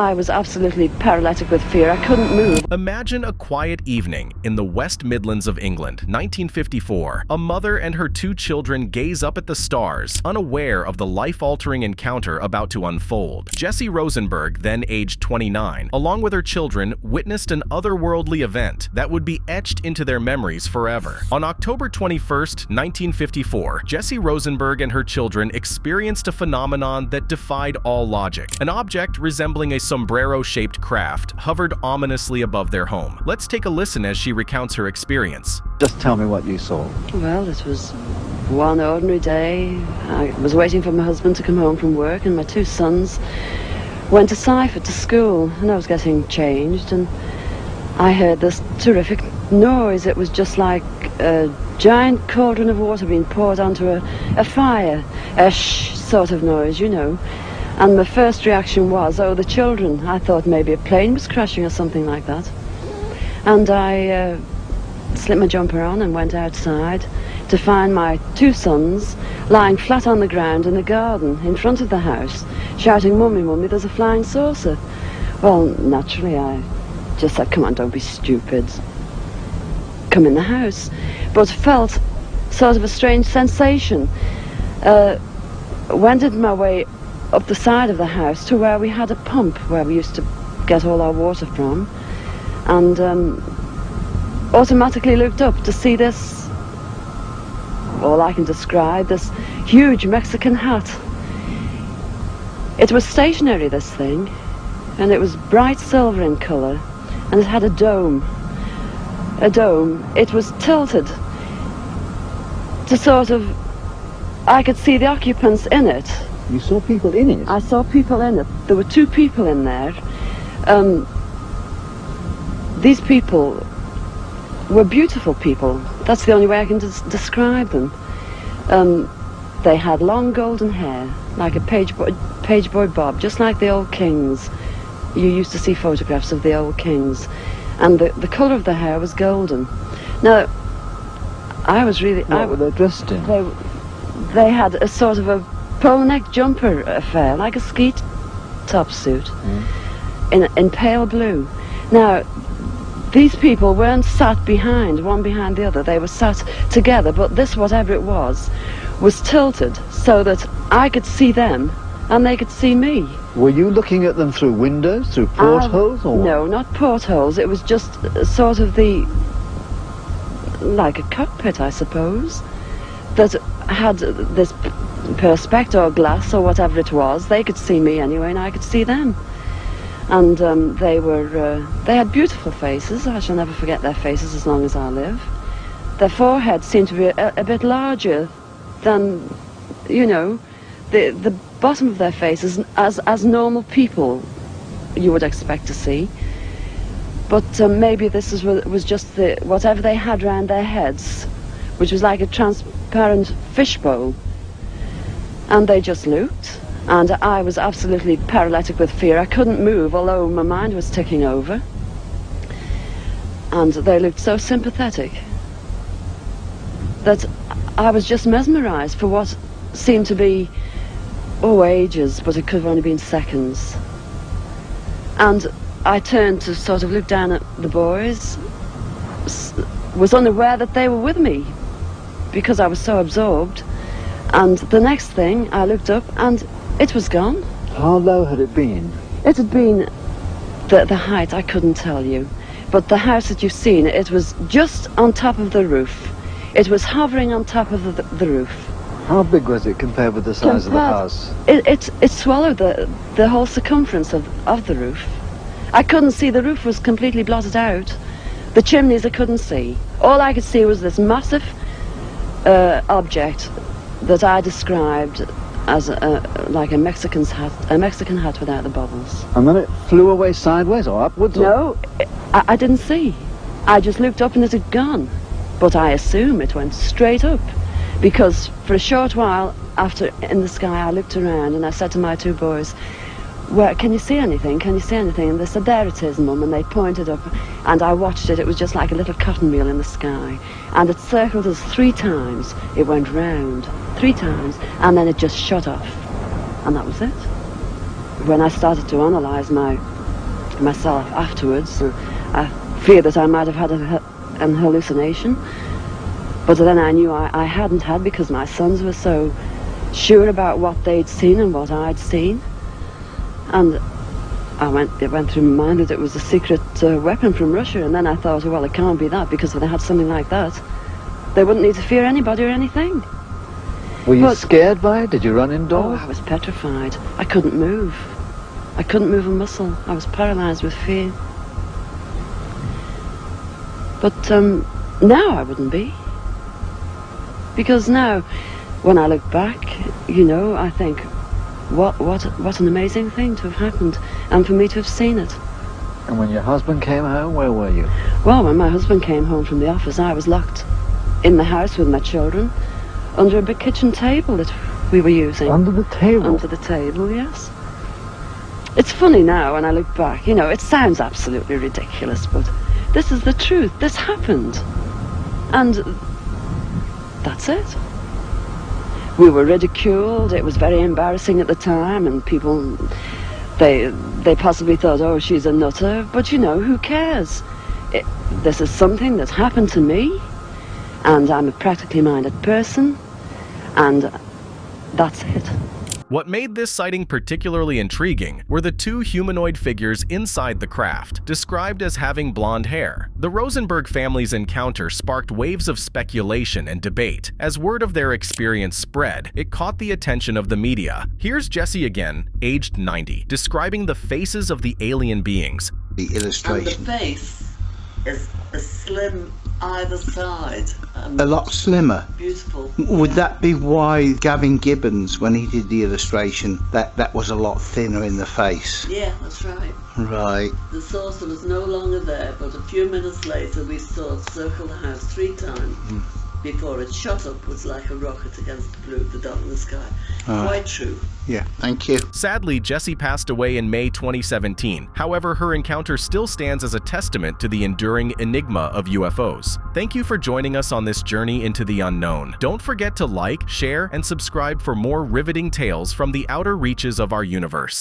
I was absolutely paralytic with fear. I couldn't move. Imagine a quiet evening in the West Midlands of England, 1954. A mother and her 2 children gaze up at the stars, unaware of the life-altering encounter about to unfold. Jessie Rosenberg, then aged 29, along with her children, witnessed an otherworldly event that would be etched into their memories forever. On October 21st, 1954, Jessie Rosenberg and her children experienced a phenomenon that defied all logic. An object resembling a sombrero-shaped craft hovered ominously above their home. Let's take a listen as she recounts her experience. Just tell me what you saw. Well, it was one ordinary day. I was waiting for my husband to come home from work, and my 2 sons went to Seifert to school, and I was getting changed, and I heard this terrific noise. It was just like a giant cauldron of water being poured onto a fire, a shh sort of noise, you know. And my first reaction was, oh, the children. I thought maybe a plane was crashing or something like that. And I slipped my jumper on and went outside to find my 2 sons lying flat on the ground in the garden in front of the house, shouting, "Mummy, Mummy, there's a flying saucer." Well, naturally, I just said, "Come on, don't be stupid. Come in the house." But felt sort of a strange sensation. Wended my way up the side of the house to where we had a pump where we used to get all our water from, and automatically looked up to see this, all I can describe, this huge Mexican hat. It was stationary, this thing, and it was bright silver in colour, and it had a dome. It was tilted to sort of, I could see the occupants in it. You saw people in it? I saw people in it. There were 2 people in there. These people were beautiful people. That's the only way I can describe them. They had long golden hair, like a page boy bob, just like the old kings. You used to see photographs of the old kings. And the colour of their hair was golden. Now, I was really... What were they dressed in? They had a sort of a polo neck jumper affair, like a ski top suit, in pale blue. Now, these people weren't sat behind, one behind the other. They were sat together, but this, whatever it was tilted so that I could see them and they could see me. Were you looking at them through windows, through portholes, or what? No, not portholes. It was just sort of like a cockpit, I suppose, that had this perspex or glass or whatever it was. They could see me anyway, and I could see them. And they had beautiful faces. I shall never forget their faces as long as I live. Their foreheads seemed to be a bit larger than, you know, the bottom of their faces as normal people you would expect to see. But maybe this was just whatever they had round their heads, which was like a transparent fishbowl. And they just looked, and I was absolutely paralytic with fear. I couldn't move, although my mind was ticking over. And they looked so sympathetic that I was just mesmerized for what seemed to be, ages, but it could have only been seconds. And I turned to sort of look down at the boys, was unaware that they were with me because I was so absorbed. And the next thing, I looked up and it was gone. How low had it been? It had been the height, I couldn't tell you. But the house that you've seen, it was just on top of the roof. It was hovering on top of the roof. How big was it compared with the size of the house? It swallowed the whole circumference of the roof. I couldn't see, the roof was completely blotted out. The chimneys I couldn't see. All I could see was this massive object that I described as like a Mexican hat without the bubbles. And then it flew away sideways or upwards? No, I didn't see. I just looked up and it had gone. But I assume it went straight up, because for a short while after in the sky I looked around and I said to my 2 boys, "Where can you see anything? Can you see anything?" And they said, "There it is, Mum," and they pointed up, and I watched it. It was just like a little cotton reel in the sky, and it circled us 3 times. It went round 3 times, and then it just shut off, and that was it. When I started to analyse my myself afterwards. I fear that I might have had an hallucination. But then I knew I hadn't had, because my sons were so sure about what they'd seen and what I'd seen. And it went through my mind that it was a secret weapon from Russia. And then I thought, well, it can't be that, because if they had something like that, they wouldn't need to fear anybody or anything. Were you scared by it? Did you run indoors? Oh, I was petrified. I couldn't move. I couldn't move a muscle. I was paralyzed with fear. But now I wouldn't be. Because now, when I look back, you know, I think, what an amazing thing to have happened, and for me to have seen it. And when your husband came home, where were you? Well, when my husband came home from the office, I was locked in the house with my children, under a big kitchen table that we were using. Under the table? Under the table, yes. It's funny now when I look back, you know, it sounds absolutely ridiculous, but this is the truth. This happened. And that's it. We were ridiculed. It was very embarrassing at the time, and people, they possibly thought, oh, she's a nutter, but you know, who cares? This is something that's happened to me, and I'm a practically minded person, and that's it. What made this sighting particularly intriguing were the two humanoid figures inside the craft, described as having blonde hair. The Rosenberg family's encounter sparked waves of speculation and debate. As word of their experience spread, it caught the attention of the media. Here's Jesse again, aged 90, describing the faces of the alien beings. The illustration. And the face is slim either side. A lot slimmer. Beautiful. Would that be why Gavin Gibbons, when he did the illustration, that was a lot thinner in the face? Yeah, that's right. Right. The saucer was no longer there, but a few minutes later we saw it circle the house 3 times before it shot upwards like a rocket against the blue of the dot in the sky. Quite true. Yeah, thank you. Sadly, Jessie passed away in May 2017. However, her encounter still stands as a testament to the enduring enigma of UFOs. Thank you for joining us on this journey into the unknown. Don't forget to like, share, and subscribe for more riveting tales from the outer reaches of our universe.